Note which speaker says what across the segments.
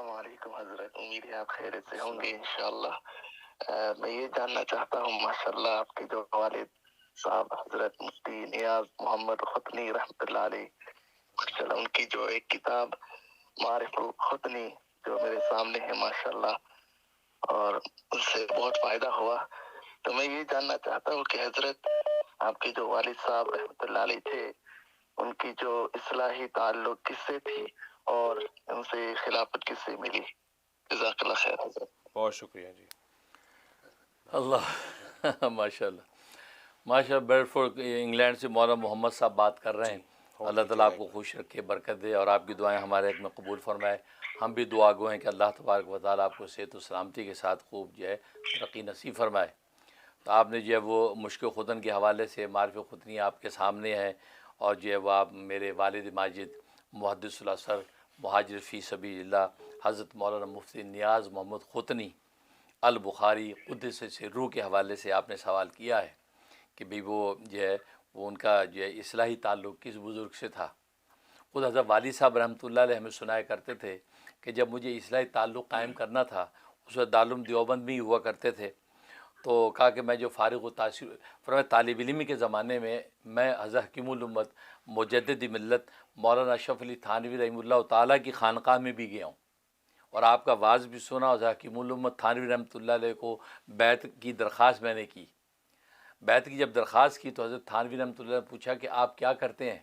Speaker 1: السلام علیکم حضرت، امید ہے آپ خیریت سے ہوں گے انشاءاللہ۔ میں یہ جاننا چاہتا ہوں، ماشاءاللہ آپ کے جو والد صاحب حضرت مفتی نیاز محمد ختنی رحمۃ اللہ علیہ، ماشاءاللہ ان کی جو ایک کتاب معارف الختنی جو میرے سامنے ہے ماشاءاللہ، اور اس سے بہت فائدہ ہوا۔ تو میں یہ جاننا چاہتا ہوں کہ حضرت آپ کے جو والد صاحب رحمۃ اللہ علیہ تھے، ان کی جو اصلاحی تعلق کس سے تھی اور ان سے خلافت کس سے ملی؟ جزاک اللہ خیر حضرت۔
Speaker 2: بہت شکریہ جی۔
Speaker 3: اللہ ماشاء اللہ ماشاء اللہ، بیڈ فورڈ انگلینڈ سے مولانا محمد صاحب بات کر رہے ہیں۔ اللہ تعالیٰ آپ کو خوش رکھے، برکت دے، اور آپ کی دعائیں ہمارے حق میں قبول فرمائے۔ ہم بھی دعا گو ہیں کہ اللہ تبارک و تعالیٰ آپ کو صحت و سلامتی کے ساتھ خوب جو ہے ترقی نصیب فرمائے۔ تو آپ نے جو ہے وہ مشک ختن کے حوالے سے معارف ختنی آپ کے سامنے ہے، اور جو ہے وہ آپ میرے والد ماجد محدث الاثر مہاجر فی سبیل اللہ حضرت مولانا مفتی نیاز محمد ختنی البخاری قدس سرو کے حوالے سے آپ نے سوال کیا ہے کہ بھئی وہ جو ہے وہ ان کا جو ہے اصلاحی تعلق کس بزرگ سے تھا۔ خود حضرت والد صاحب رحمۃ اللہ علیہ ہمیں سنایا کرتے تھے کہ جب مجھے اصلاحی تعلق قائم کرنا تھا، اس وقت دارالعلوم دیوبند میں ہی ہوا کرتے تھے، تو کہا کہ میں جو فارغ و تاثر فرمایا طالب علمی کے زمانے میں حضرت حکیم الامت مجدد ملت مولانا اشرف علی تھانوی رحمہ اللہ تعالیٰ کی خانقاہ میں بھی گیا ہوں، اور آپ کا واعظ بھی سنا، اور حضرت حکیم الامت تھانوی رحمۃ اللہ علیہ کو بیعت کی درخواست میں نے کی۔ بیعت کی جب درخواست کی تو حضرت تھانوی رحمۃ اللہ نے پوچھا کہ آپ کیا کرتے ہیں؟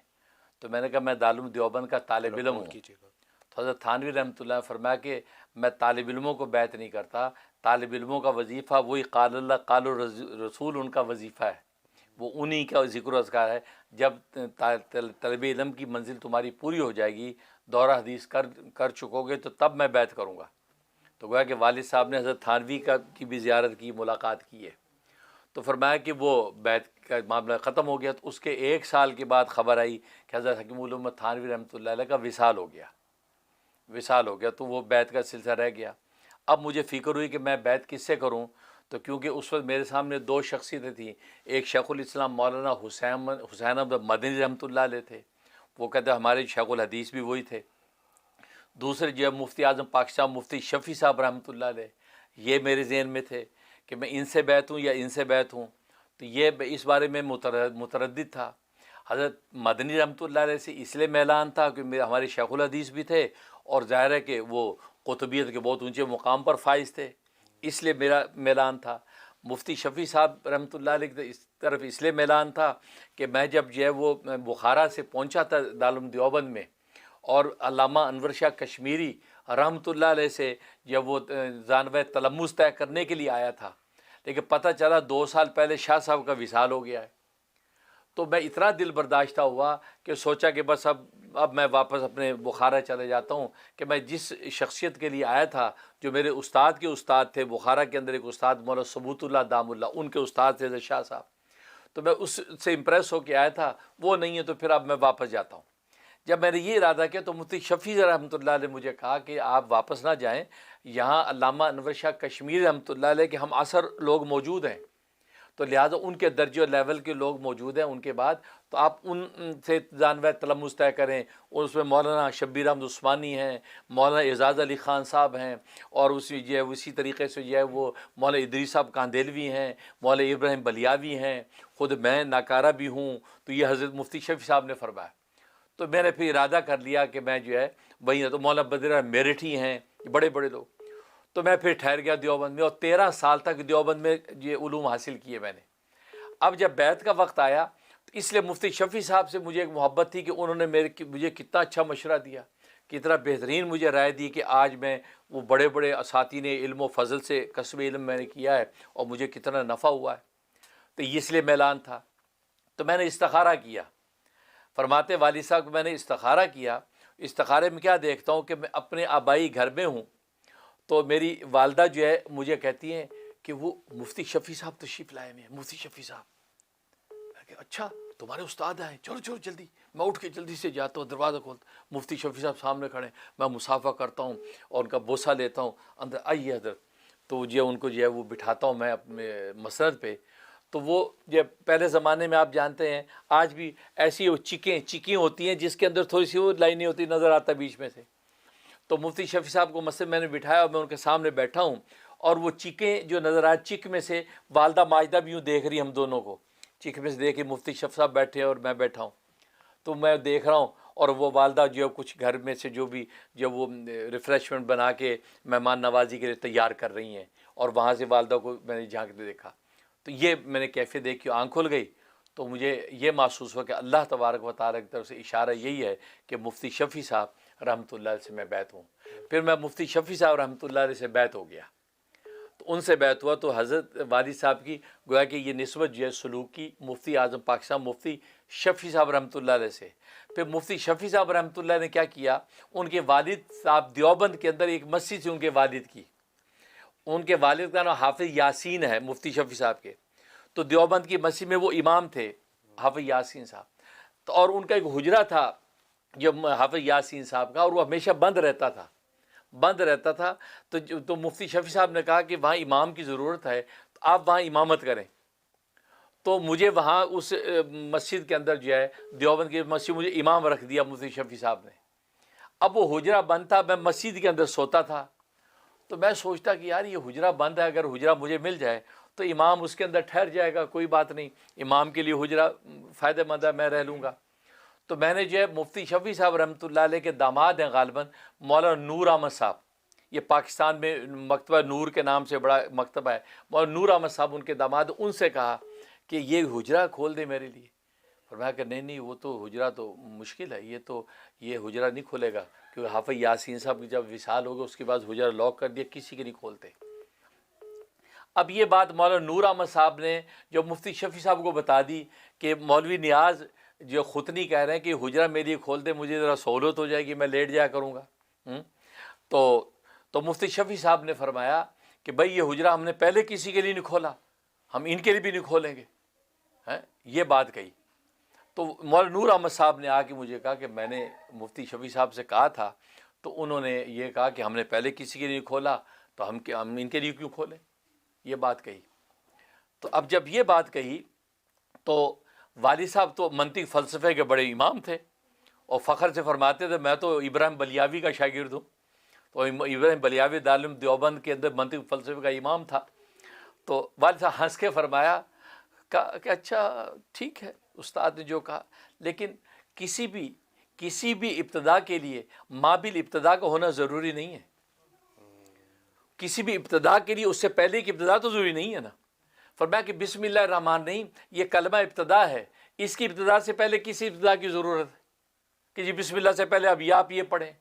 Speaker 3: تو میں نے کہا میں دارالعلوم دیوبند کا طالب علم ہوں۔ تو حضرت تھانوی رحمۃ اللہ نے فرمایا کہ میں طالب علموں کو بیعت نہیں کرتا، طالب علموں کا وظیفہ وہی قال اللہ قال رسول ان کا وظیفہ ہے، وہ انہی کا ذکر و اذکار ہے۔ جب طالب علم کی منزل تمہاری پوری ہو جائے گی، دورہ حدیث کر چکو گے، تو تب میں بیعت کروں گا۔ تو گویا کہ والد صاحب نے حضرت تھانوی کی بھی زیارت کی، ملاقات کی ہے۔ تو فرمایا کہ وہ بیعت کا معاملہ ختم ہو گیا، تو اس کے 1 سال کے بعد خبر آئی کہ حضرت حکیم الامت تھانوی رحمۃ اللہ علیہ کا وصال ہو گیا، تو وہ بیعت کا سلسلہ رہ گیا۔ اب مجھے فکر ہوئی کہ میں بیعت کس سے کروں، تو کیونکہ اس وقت میرے سامنے 2 شخصیتیں تھیں، ایک شیخ الاسلام مولانا حسین احمد مدنی رحمۃ اللہ علیہ تھے، وہ کہتے ہیں ہمارے شیخ الحدیث بھی وہی تھے۔ دوسرے جو ہے مفتی اعظم پاکستان مفتی شفیع صاحب رحمۃ اللہ علیہ، یہ میرے ذہن میں تھے کہ میں ان سے بیعت ہوں یا ان سے بیعت ہوں، تو یہ اس بارے میں متردد تھا۔ حضرت مدنی رحمۃ اللہ علیہ سے اس لیے میلان تھا کہ ہمارے شیخ الحدیث بھی تھے، اور ظاہر ہے کہ وہ قطبیت کے بہت اونچے مقام پر فائز تھے، اس لیے میرا میلان تھا۔ مفتی شفیع صاحب رحمۃ اللہ علیہ کی طرف اس لیے میلان تھا کہ میں جب جو ہے وہ بخارا سے پہنچا تھا دارالعلوم دیوبند میں، اور علامہ انور شاہ کشمیری رحمۃ اللہ علیہ سے جب وہ زانوہ تلمذ طے کرنے کے لیے آیا تھا، لیکن پتہ چلا 2 سال پہلے شاہ صاحب کا وصال ہو گیا ہے۔ تو میں اتنا دل برداشتہ ہوا کہ سوچا کہ بس اب میں واپس اپنے بخارا چلے جاتا ہوں، کہ میں جس شخصیت کے لیے آیا تھا، جو میرے استاد کے استاد تھے، بخارا کے اندر ایک استاد مولانا ثبوت اللہ دام اللہ، ان کے استاد تھے حضرت شاہ صاحب، تو میں اس سے امپریس ہو کے آیا تھا، وہ نہیں ہے تو پھر اب میں واپس جاتا ہوں۔ جب میں نے یہ ارادہ کیا تو مفتی شفیع رحمۃ اللہ علیہ مجھے کہا کہ آپ واپس نہ جائیں، یہاں علامہ انور شاہ کشمیری رحمۃ اللہ علیہ کے ہم عصر لوگ موجود ہیں، تو لہٰذا ان کے درجے اور لیول کے لوگ موجود ہیں ان کے بعد، تو آپ ان سے جانوہ تلمذ طے کریں، اور اس میں مولانا شبیر احمد عثمانی ہیں، مولانا اعزاز علی خان صاحب ہیں، اور اسی طریقے سے جو ہے وہ مولانا ادریس صاحب کاندیلوی ہیں، مولانا ابراہیم بلیاوی ہیں، خود میں ناکارہ بھی ہوں، تو یہ حضرت مفتی شفیع صاحب نے فرمایا۔ تو میں نے پھر ارادہ کر لیا کہ میں جو ہے وہیں، تو مولانا بدر میرٹھی ہیں، بڑے بڑے لوگ، تو میں پھر ٹھہر گیا دیوبند میں، اور 13 سال تک دیوبند میں یہ علوم حاصل کیے میں نے۔ اب جب بیعت کا وقت آیا تو اس لیے مفتی شفیع صاحب سے مجھے ایک محبت تھی کہ انہوں نے مجھے کتنا اچھا مشورہ دیا، کتنا بہترین مجھے رائے دی کہ آج میں وہ بڑے بڑے اساتین علم و فضل سے کسب علم میں نے کیا ہے، اور مجھے کتنا نفع ہوا ہے، تو اس لیے میلان تھا۔ تو میں نے استخارہ کیا، فرماتے والد صاحب کو میں نے استخارہ کیا، استخارے میں کیا دیکھتا ہوں کہ میں اپنے آبائی گھر میں ہوں، تو میری والدہ جو ہے مجھے کہتی ہیں کہ وہ مفتی شفیع صاحب تشریف لائے ہوئے ہیں، مفتی شفیع صاحب۔ میں کہ اچھا تمہارے استاد آئے، چلو چلو جلدی۔ میں اٹھ کے جلدی سے جاتا ہوں، دروازہ کھولتا، مفتی شفیع صاحب سامنے کھڑے ہیں، میں مصافحہ کرتا ہوں اور ان کا بوسہ لیتا ہوں، اندر آئیے حضرت، تو جو ان کو جو ہے وہ بٹھاتا ہوں میں اپنے مسند پہ۔ تو وہ جب پہلے زمانے میں آپ جانتے ہیں آج بھی ایسی وہ چیکیں ہوتی ہیں جس کے اندر تھوڑی سی وہ لائنیں ہوتی نظر آتا ہے بیچ میں سے، تو مفتی شفیع صاحب کو مسجد میں نے بٹھایا اور میں ان کے سامنے بیٹھا ہوں، اور وہ چیخیں جو نظر آئے، چیخ میں سے والدہ ماجدہ بھی یوں دیکھ رہی ہم دونوں کو، چیخ میں سے دیکھ مفتی شفیع صاحب بیٹھے ہیں اور میں بیٹھا ہوں، تو میں دیکھ رہا ہوں، اور وہ والدہ جو ہے کچھ گھر میں سے جو بھی جو وہ ریفریشمنٹ بنا کے مہمان نوازی کے لیے تیار کر رہی ہیں، اور وہاں سے والدہ کو میں نے جھانکتے دیکھا، تو یہ میں نے کیفیت دیکھی، آنکھ کھل گئی، تو مجھے یہ محسوس ہوا کہ اللہ تبارک و تعالیٰ کی طرف سے اشارہ یہی ہے کہ مفتی شفیع صاحب رحمۃ اللہ علیہ سے میں بیعت ہوں۔ پھر میں مفتی شفیع صاحب رحمۃ اللہ علیہ سے بیعت ہو گیا، تو ان سے بیعت ہوا، تو حضرت والد صاحب کی گویا کہ یہ نسبت جو ہے سلوک کی مفتی اعظم پاکستان مفتی شفیع صاحب رحمۃ اللہ علیہ سے۔ پھر مفتی شفیع صاحب رحمۃ اللہ نے کیا کیا، ان کے والد صاحب دیوبند کے اندر ایک مسجد سے ان کے والد کی، ان کے والد کا نام حافظ یاسین ہے مفتی شفیع صاحب کے، تو دیوبند کی مسجد میں وہ امام تھے حافظ یاسین صاحب، تو اور ان کا ایک حجرہ تھا جو حافظ یاسین صاحب کا، اور وہ ہمیشہ بند رہتا تھا، تو مفتی شفیع صاحب نے کہا کہ وہاں امام کی ضرورت ہے، تو آپ وہاں امامت کریں، تو مجھے وہاں اس مسجد کے اندر جو ہے دیوبند کی مسجد مجھے امام رکھ دیا مفتی شفیع صاحب نے۔ اب وہ حجرہ بند تھا، میں مسجد کے اندر سوتا تھا، تو میں سوچتا کہ یار یہ حجرہ بند ہے، اگر حجرہ مجھے مل جائے تو امام اس کے اندر ٹھہر جائے گا، کوئی بات نہیں، امام کے لیے حجرہ فائدہ مند ہے، میں رہ لوں گا۔ تو میں نے جو ہے مفتی شفیع صاحب رحمۃ اللہ علیہ کے داماد ہیں غالباً مولانا نور احمد صاحب، یہ پاکستان میں مکتبہ نور کے نام سے بڑا مکتبہ ہے، مولانا نور احمد صاحب ان کے داماد، ان سے کہا کہ یہ حجرہ کھول دے میرے لیے، فرمایا کہ نہیں وہ تو حجرہ تو مشکل ہے، یہ حجرہ نہیں کھولے گا، کیونکہ حافظ یاسین صاحب کی جب وصال ہو گیا اس کے بعد حجرہ لاک کر دیا، کسی کے نہیں کھولتے۔ اب یہ بات مولانا نور احمد صاحب نے جو مفتی شفیع صاحب کو بتا دی کہ مولوی نیاز جو ختنی کہہ رہے ہیں کہ حجرہ میری کھول دے، مجھے ذرا سہولت ہو جائے گی، میں لیٹ جایا کروں گا، تو مفتی شفیع صاحب نے فرمایا کہ بھائی یہ حجرہ ہم نے پہلے کسی کے لیے نہیں کھولا، ہم ان کے لیے بھی نہیں کھولیں گے، یہ بات کہی۔ تو مولانا نور احمد صاحب نے آ کے مجھے کہا کہ میں نے مفتی شفیع صاحب سے کہا تھا، تو انہوں نے یہ کہا کہ ہم نے پہلے کسی کے لیے نہیں کھولا، تو ہم ان کے لیے کیوں کھولیں، یہ بات کہی۔ تو اب جب یہ بات کہی تو والد صاحب تو منطق فلسفے کے بڑے امام تھے، اور فخر سے فرماتے تھے میں تو ابراہیم بلیاوی کا شاگرد ہوں، تو ابراہیم بلیاوی دارالعلوم دیوبند کے اندر منطق فلسفے کا امام تھا۔ تو والد صاحب ہنس کے فرمایا کہ اچھا ٹھیک ہے استاد نے جو کہا، لیکن کسی بھی ابتدا کے لیے مابل ابتدا کا ہونا ضروری نہیں ہے، کسی بھی ابتدا کے لیے اس سے پہلے کی ابتدا تو ضروری نہیں ہے نا۔ فرمایا کہ بسم اللہ الرحمن الرحیم یہ کلمہ ابتدا ہے، اس کی ابتدا سے پہلے کسی ابتدا کی ضرورت ہے کہ جی بسم اللہ سے پہلے اب آپ یہ پڑھیں،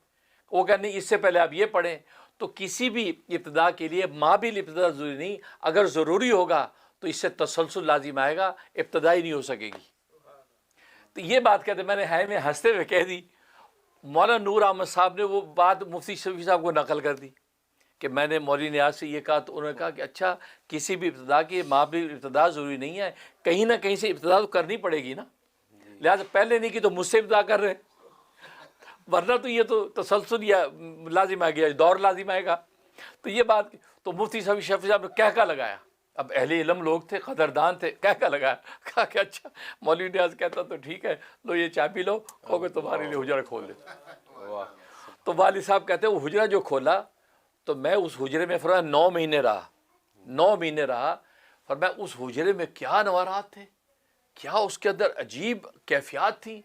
Speaker 3: وہ کہ نہیں اس سے پہلے آپ یہ پڑھیں، تو کسی بھی ابتدا کے لیے مابل ابتدا ضروری نہیں، اگر ضروری ہوگا تو اس سے تسلسل لازم آئے گا، ابتدا ہی نہیں ہو سکے گی۔ تو یہ بات کہتے میں نے ہنستے ہوئے کہہ دی، مولانا نور احمد صاحب نے وہ بات مفتی شفیع صاحب کو نقل کر دی کہ میں نے مولوی نیاز سے یہ کہا، تو انہوں نے کہا کہ اچھا کسی بھی ابتدا کی مابل ابتدا ضروری نہیں ہے، کہیں نہ کہیں سے ابتدا تو کرنی پڑے گی نا، لہٰذا پہلے نہیں کی تو مجھ سے ابتدا کر رہے، ورنہ تو یہ تو تسلسل یا لازم آ گیا، دور لازم آئے گا۔ تو یہ بات تو مفتی شفیع صاحب نے کہہ لگایا، اب اہل علم لوگ تھے، قدردان تھے، کہہ لگایا، کہا کہ اچھا مولوی نیاز کہتا تو ٹھیک ہے، لو یہ چائے پی لو، کہ تمہارے لیے حجرہ کھول دے۔ تو والد صاحب کہتے ہیں وہ حجرہ جو کھولا تو میں اس حجرے میں فرمایا 9 مہینے رہا، فرمایا اس حجرے میں کیا نوارات تھے، کیا اس کے اندر عجیب کیفیات تھی۔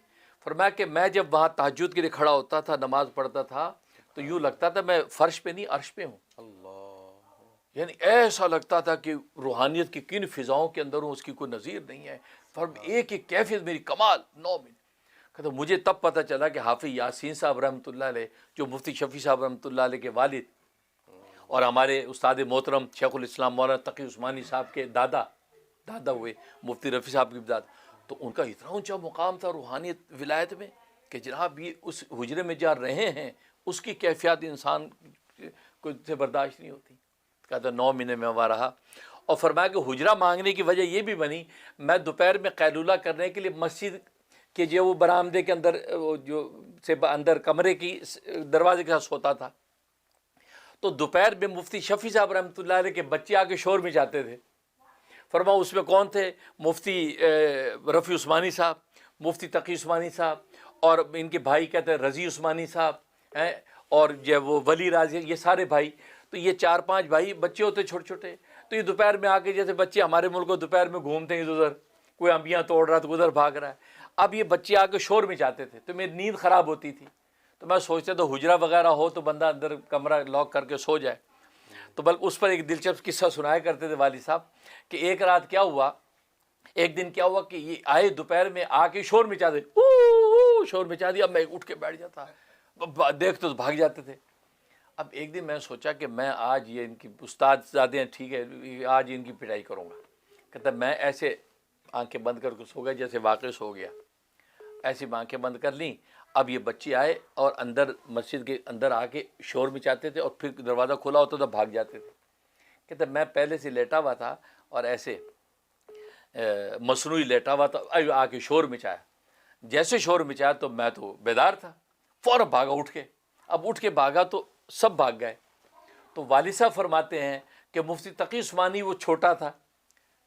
Speaker 3: فرمایا کہ میں جب وہاں تہجد کے لیے کھڑا ہوتا تھا، نماز پڑھتا تھا، تو یوں لگتا تھا میں فرش پہ نہیں عرش پہ ہوں، یعنی ایسا لگتا تھا کہ روحانیت کی کن فضاؤں کے اندر ہوں، اس کی کوئی نظیر نہیں ہے، ایک ایک کیفیت میری کمال 9 مہینے۔ کہتا مجھے تب پتہ چلا کہ حافظ یاسین صاحب رحمۃ اللہ علیہ جو مفتی شفیع صاحب رحمۃ اللہ علیہ کے والد اور ہمارے استاد محترم شیخ الاسلام مولانا تقی عثمانی صاحب کے دادا ہوئے مفتی رفیع صاحب کی دادا، تو ان کا اتنا اونچا مقام تھا روحانیت ولایت میں کہ جناب یہ اس حجرے میں جا رہے ہیں، اس کی کیفیات انسان کو سے برداشت نہیں ہوتی۔ کہتا 9 مہینے میں وہاں رہا، اور فرمایا کہ حجرہ مانگنے کی وجہ یہ بھی بنی، میں دوپہر میں قیلولہ کرنے کے لیے مسجد کے جو وہ برآمدے کے اندر جو سے اندر کمرے کی دروازے کے ساتھ سوتا تھا، تو دوپہر میں مفتی شفیع صاحب رحمۃ اللہ علیہ کے بچے آ کے شور میں جاتے تھے۔ فرمایا اس میں کون تھے؟ مفتی رفیع عثمانی صاحب، مفتی تقی عثمانی صاحب، اور ان کے بھائی کہتے ہیں رضی عثمانی صاحب ہیں، اور جو وہ ولی راضی، یہ سارے بھائی، تو یہ 4-5 بھائی بچے ہوتے چھوٹے چھوٹے، تو یہ دوپہر میں آ کے جیسے بچے ہمارے ملک کو دوپہر میں گھومتے ہیں ادھر، کوئی امبیاں توڑ رہا تو ادھر بھاگ رہا ہے، اب یہ بچے آ کے شور مچاتے تھے تو میری نیند خراب ہوتی تھی، تو میں سوچتا تو حجرہ وغیرہ ہو تو بندہ اندر کمرہ لاک کر کے سو جائے، تو بلکہ اس پر ایک دلچسپ قصہ سنایا کرتے تھے والد صاحب کہ ایک رات کیا ہوا، ایک دن کیا ہوا کہ یہ آئے دوپہر میں آ کے شور مچا دے، شور مچا دیا، میں اٹھ کے بیٹھ جاتا، دیکھتے تو بھاگ جاتے تھے۔ اب ایک دن میں سوچا کہ میں آج یہ ان کی استاد زیادہ ہیں، ٹھیک ہے آج ان کی پٹائی کروں گا، کہتا میں ایسے آنکھیں بند کر کے سو گیا جیسے واقع سو گیا، ایسی آنکھیں بند کر لیں، اب یہ بچے آئے اور اندر مسجد کے اندر آ کے شور مچاتے تھے اور پھر دروازہ کھلا ہوتا تو بھاگ جاتے تھے، کہتا میں پہلے سے لیٹا ہوا تھا اور ایسے مصنوعی لیٹا ہوا تھا، آ کے شور مچایا، جیسے شور مچایا تو میں تو بیدار تھا، فوراً بھاگا اٹھ کے، اب اٹھ کے بھاگا تو سب بھاگ گئے، تو والد صاحب فرماتے ہیں کہ مفتی تقی عثمانی وہ چھوٹا تھا،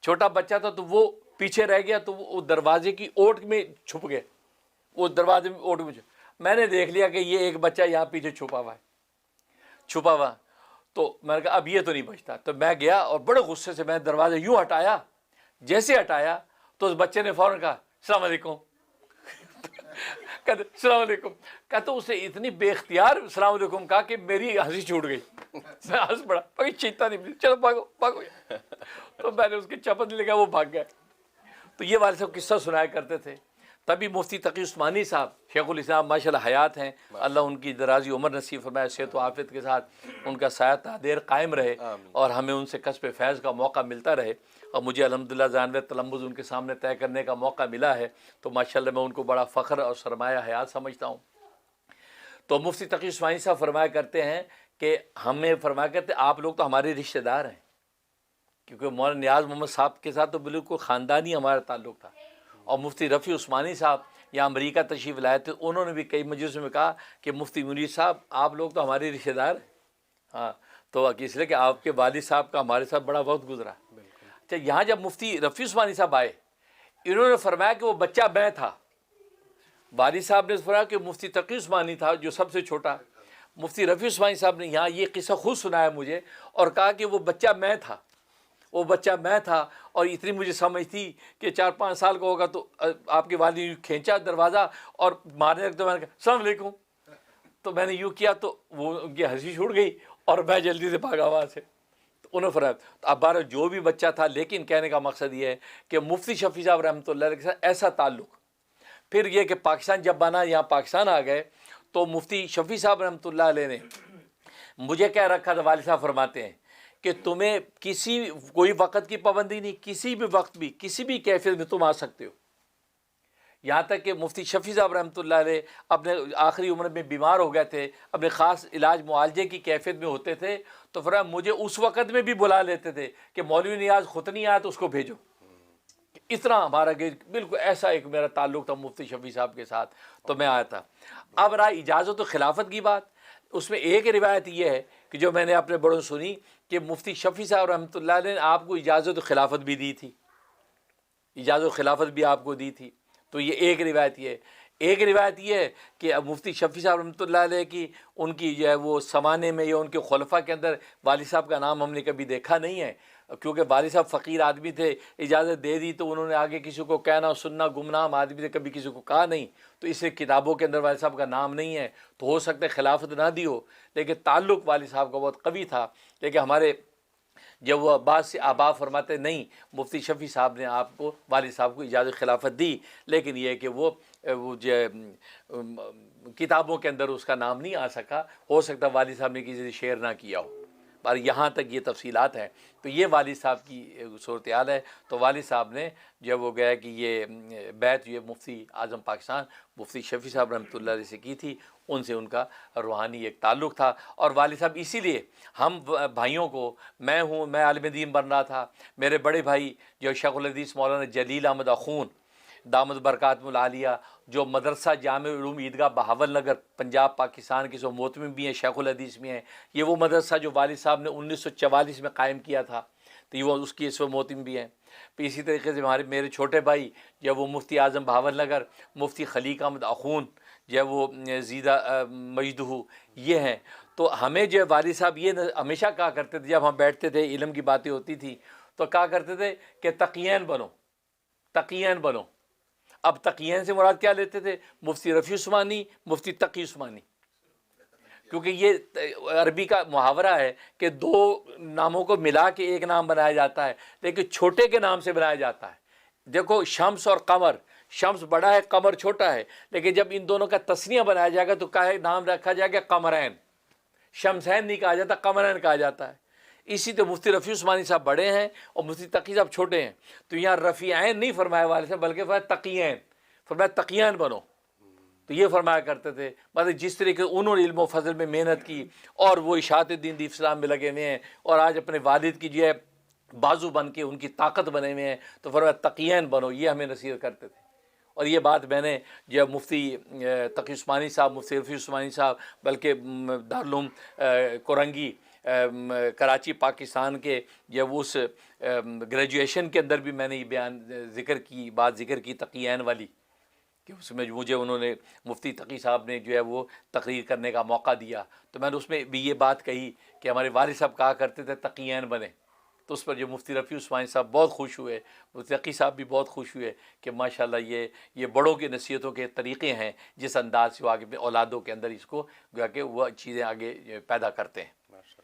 Speaker 3: چھوٹا بچہ تھا، تو وہ پیچھے رہ گیا، تو وہ دروازے کی اوٹ میں چھپ گئے، وہ دروازے میں اوٹ میں میں نے دیکھ لیا کہ یہ ایک بچہ یہاں پیچھے چھپا ہوا، تو میں نے کہا اب یہ تو نہیں بچتا، تو میں گیا اور بڑے غصے سے میں دروازہ یوں ہٹایا، جیسے ہٹایا تو اس بچے نے فوراً کہا السلام علیکم، کہتے السلام علیکم، کہتے اسے اتنی بے اختیار السلام علیکم کہا کہ میری ہنسی چھوٹ گئی، میں ہنس پڑا، کوئی چیتا نہیں، چلو بھاگو، تو میں نے اس کی چپت لے گیا، وہ بھاگ گئے۔ تو یہ والد صاحب قصہ سنایا کرتے تھے، تبھی مفتی تقی عثمانی صاحب شیخ الاسلام ماشاءاللہ حیات ہیں، اللہ ان کی درازی عمر نصیب فرمائے، صحت و عافیت کے ساتھ ان کا سایہ تا دیر قائم رہے اور ہمیں ان سے کسب فیض کا موقع ملتا رہے، اور مجھے الحمدللہ ذانوِ تلمذ ان کے سامنے طے کرنے کا موقع ملا ہے، تو ماشاءاللہ میں ان کو بڑا فخر اور سرمایہ حیات سمجھتا ہوں۔ تو مفتی تقی عثمانی صاحب فرمایا کرتے ہیں کہ ہمیں فرمایا کرتے آپ لوگ تو ہمارے رشتہ دار ہیں، کیونکہ مولانا نیاز محمد صاحب کے ساتھ تو بالکل خاندانی ہمارا تعلق تھا، اور مفتی رفیع عثمانی صاحب یا امریکہ تشریف لائے تھے، انہوں نے بھی کئی مجلسوں میں کہا کہ مفتی منیر صاحب آپ لوگ تو ہمارے رشتہ دار ہیں، ہاں، تو اس لیے کہ آپ کے والد صاحب کا ہمارے ساتھ بڑا وقت گزرا۔ اچھا، یہاں جب مفتی رفیع عثمانی صاحب آئے، انہوں نے فرمایا کہ وہ بچہ میں تھا، والد صاحب نے فرمایا کہ مفتی تقی عثمانی تھا جو سب سے چھوٹا، مفتی رفیع عثمانی صاحب نے یہاں یہ قصہ خود سنایا مجھے اور کہا کہ وہ بچہ میں تھا، اور اتنی مجھے سمجھ تھی کہ 4-5 سال کا ہوگا، تو آپ کے والد نے کھینچا دروازہ اور مارنے لگا، تو میں نے کہا السلام علیکم، تو میں نے یوں کیا تو وہ ان کی ہنسی چھوٹ گئی اور میں جلدی سے بھاگا وہاں سے۔ انہوں نے فرمایا اب بارہ جو بھی بچہ تھا، لیکن کہنے کا مقصد یہ ہے کہ مفتی شفیع صاحب رحمۃ اللہ علیہ کے ساتھ ایسا تعلق، پھر یہ کہ پاکستان جب بنا، یہاں پاکستان آ گئے تو مفتی شفیع صاحب رحمۃ اللہ علیہ نے مجھے کہہ رکھا تھا، والد صاحب فرماتے ہیں کہ تمہیں کوئی وقت کی پابندی نہیں، کسی بھی وقت بھی کسی بھی کیفیت میں تم آ سکتے ہو، یہاں تک کہ مفتی شفیع صاحب رحمۃ اللہ علیہ اپنے آخری عمر میں بیمار ہو گئے تھے، اپنے خاص علاج معالجے کی کیفیت میں ہوتے تھے، تو فرمایا مجھے اس وقت میں بھی بلا لیتے تھے کہ مولوی نیاز ختنی آیا تو اس کو بھیجو، اتنا ہمارا بالکل ایسا ایک میرا تعلق تھا مفتی شفیع صاحب کے ساتھ، تو میں آیا تھا۔ اب رہا اجازت و خلافت کی بات، اس میں ایک روایت یہ ہے کہ جو میں نے اپنے بڑوں سنی کہ مفتی شفیع صاحب رحمۃ اللہ علیہ نے آپ کو اجازت و خلافت بھی دی تھی، اجازت و خلافت بھی آپ کو دی تھی، تو یہ ایک روایت یہ ہے۔ ایک روایت یہ ہے کہ مفتی شفیع صاحب رحمۃ اللہ علیہ کی ان کی جو ہے وہ سمانے میں یا ان کے خلفاء کے اندر والد صاحب کا نام ہم نے کبھی دیکھا نہیں ہے، کیونکہ والد صاحب فقیر آدمی تھے، اجازت دے دی تو انہوں نے آگے کسی کو کہنا سننا، گمنام آدمی تھے، کبھی کسی کو کہا نہیں، تو اس سے کتابوں کے اندر والد صاحب کا نام نہیں ہے، تو ہو سکتا ہے خلافت نہ دی ہو، لیکن تعلق والد صاحب کا بہت قوی تھا۔ لیکن ہمارے جب وہ بعض سے آبا فرماتے نہیں، مفتی شفیع صاحب نے آپ کو والد صاحب کو اجازت خلافت دی، لیکن یہ کہ وہ جو کتابوں کے اندر اس کا نام نہیں آ سکا، ہو سکتا والد صاحب نے کسی سے شیئر نہ کیا ہو، پر یہاں تک یہ تفصیلات ہیں۔ تو یہ والد صاحب کی صورتحال ہے۔ تو والد صاحب نے جب وہ گیا کہ یہ بیعت یہ مفتی اعظم پاکستان مفتی شفیع صاحب رحمۃ اللہ علیہ سے کی تھی، ان سے ان کا روحانی ایک تعلق تھا، اور والد صاحب اسی لیے ہم بھائیوں کو، میں عالم دین بن رہا تھا، میرے بڑے بھائی جو شیخ الحدیث مولانا جلیل احمد اخون دامت برکاتہ العالیہ، جو مدرسہ جامع علوم عیدگاہ بہاول نگر پنجاب پاکستان کے سو محتمم بھی ہیں، شیخ الحدیث بھی ہیں، یہ وہ مدرسہ جو والد صاحب نے 1944 میں قائم کیا تھا، تو یہ وہ اس کی اس وقت محتمم بھی ہیں۔ پھر اسی طریقے سے میرے چھوٹے بھائی جب وہ مفتی اعظم بہاول نگر مفتی خلیق احمد اخون جو ہے وہ زیدہ مجدہ یہ ہیں. تو ہمیں جو ہے والد صاحب یہ ہمیشہ کہا کرتے تھے جب ہم بیٹھتے تھے علم کی باتیں ہوتی تھی تو کہا کرتے تھے کہ تقیین بنو، تقیین بنو. اب تقیین سے مراد کیا لیتے تھے؟ مفتی رفیع عثمانی، مفتی تقی عثمانی، کیونکہ یہ عربی کا محاورہ ہے کہ دو ناموں کو ملا کے ایک نام بنایا جاتا ہے لیکن چھوٹے کے نام سے بنایا جاتا ہے. دیکھو شمس اور قمر، شمس بڑا ہے قمر چھوٹا ہے، لیکن جب ان دونوں کا تسنیہ بنایا جائے گا تو کیا نام رکھا جائے گا؟ قمرین. شمسین نہیں کہا جاتا، قمرین کہا جاتا ہے. اسی تو مفتی رفیع عثمانی صاحب بڑے ہیں اور مفتی تقی صاحب چھوٹے ہیں، تو یہاں رفیعین نہیں فرمایا والد صاحب بلکہ فرمایا تقیین، فرمایا تقیین بنو. تو یہ فرمایا کرتے تھے. مطلب جس طریقے انہوں نے علم و فضل میں محنت کی اور وہ اشاعت دین دی اسلام میں لگے ہوئے ہیں اور آج اپنے والد کی جو ہے بازو بن کے ان کی طاقت بنے ہوئے ہیں، تو فرمایا تقیین بنو، یہ ہمیں نصیحت کرتے تھے. اور یہ بات میں نے جب مفتی تقی عثمانی صاحب، مفتی رفیع عثمانی صاحب، بلکہ دارالعلوم کورنگی کراچی پاکستان کے جب اس گریجویشن کے اندر بھی میں نے یہ بیان ذکر کی تقیین والی، کہ اس میں مجھے انہوں نے مفتی تقی صاحب نے جو ہے وہ تقریر کرنے کا موقع دیا، تو میں نے اس میں بھی یہ بات کہی کہ ہمارے والد صاحب کہا کرتے تھے تقیین بنے. تو اس پر جو مفتی رفیع عثمانی صاحب بہت خوش ہوئے، مفتی تقی صاحب بھی بہت خوش ہوئے کہ ماشاءاللہ یہ بڑوں کی نصیحتوں کے طریقے ہیں، جس انداز سے وہ آگے اولادوں کے اندر اس کو گویا کہ وہ چیزیں آگے پیدا کرتے ہیں.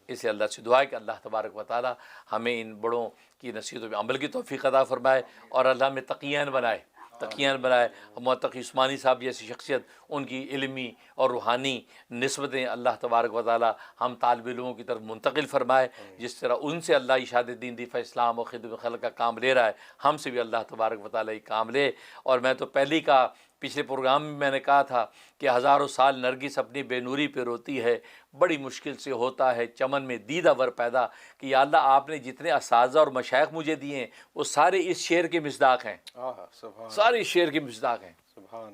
Speaker 3: اس سے اللہ سے دعا ہے کہ اللہ تبارک و تعالی ہمیں ان بڑوں کی نصیحتوں پہ عمل کی توفیق عطا فرمائے اور اللہ میں تقیین بنائے. محمد تقی عثمانی صاحب جیسی شخصیت، ان کی علمی اور روحانی نسبتیں اللہ تبارک و تعالی ہم طالب علموں کی طرف منتقل فرمائے. جس طرح ان سے اللہ اشاعت دین دفاع اسلام اور خدمت خلق کا کام لے رہا ہے، ہم سے بھی اللہ تبارک و تعالی یہ کام لے. اور میں تو پہلے کا پچھلے پروگرام میں میں نے کہا تھا کہ ہزاروں سال نرگس اپنی بے نوری پہ روتی ہے، بڑی مشکل سے ہوتا ہے چمن میں دیدہ ور پیدا. کہ یا اللہ آپ نے جتنے اساتذہ اور مشائخ مجھے دیے ہیں وہ سارے اس شعر کے مصداق ہیں، سارے اس شعر کے مصداق ہیں.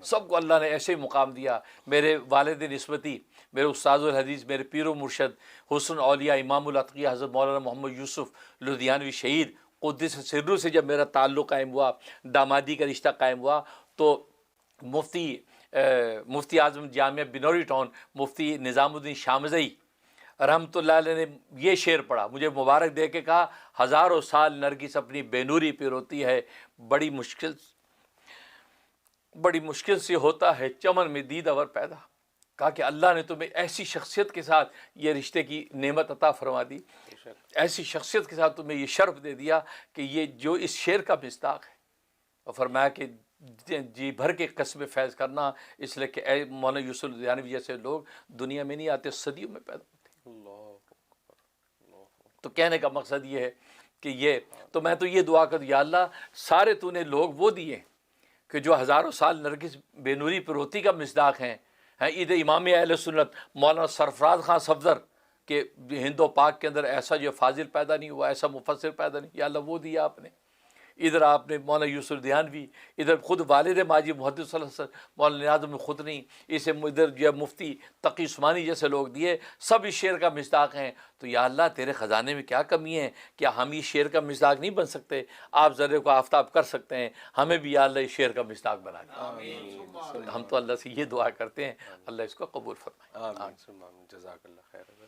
Speaker 3: سب کو اللہ نے ایسے مقام دیا. میرے والد نسبتی، میرے استاذ الحدیث، میرے پیر و مرشد حسن اولیاء امام الاتقیہ حضرت مولانا محمد یوسف لدھیانوی شہید قدس سرہ سے جب میرا تعلق قائم ہوا، دامادی کا رشتہ قائم ہوا، تو مفتی اعظم جامعہ بنوری ٹاؤن مفتی نظام الدین شامزئی رحمۃ اللہ علیہ نے یہ شعر پڑھا، مجھے مبارک دے کے کہا ہزاروں سال نرگس اپنی بے نوری پہ روتی ہے، بڑی مشکل سے ہوتا ہے چمن میں دیدہ ور پیدا. کہا کہ اللہ نے تمہیں ایسی شخصیت کے ساتھ یہ رشتے کی نعمت عطا فرما دی، ایسی شخصیت کے ساتھ تمہیں یہ شرف دے دیا کہ یہ جو اس شعر کا مصداق ہے. اور فرمایا کہ جی بھر کے قصب فیض کرنا، اس لیے کہ اے مولانا یوسف لدھیانوی جیسے لوگ دنیا میں نہیں آتے، صدیوں میں پیدا ہوتے. تو کہنے کا مقصد یہ ہے کہ یہ تو میں تو یہ دعا کروں یا اللہ سارے تو نے لوگ وہ دیے کہ جو ہزاروں سال نرگس بے نوری پہ روتی کا مصداق ہیں. عید امام اہل سنت مولانا سرفراز خان صفدر کہ ہند و پاک کے اندر ایسا جو فاضل پیدا نہیں ہوا، ایسا مفسر پیدا نہیں، یا اللہ وہ دیا آپ نے. ادھر آپ نے مولانا یوسف لدھیانوی، ادھر خود والد ماجد محدث صلی اللہ علیہ وسلم مولانا نیاز احمد خدنی، اسے ادھر جو مفتی تقی عثمانی جیسے لوگ دیے، سب اس شعر کا مصداق ہیں. تو یا اللہ تیرے خزانے میں کیا کمی ہے؟ کیا ہم اس شعر کا مصداق نہیں بن سکتے؟ آپ ذرے کو آفتاب کر سکتے ہیں، ہمیں بھی یا اللہ اس شعر کا مصداق بنا دیں. ہم تو اللہ سے یہ دعا کرتے ہیں اللہ اس کو قبول فرمائے.
Speaker 2: جزاک اللہ خیر.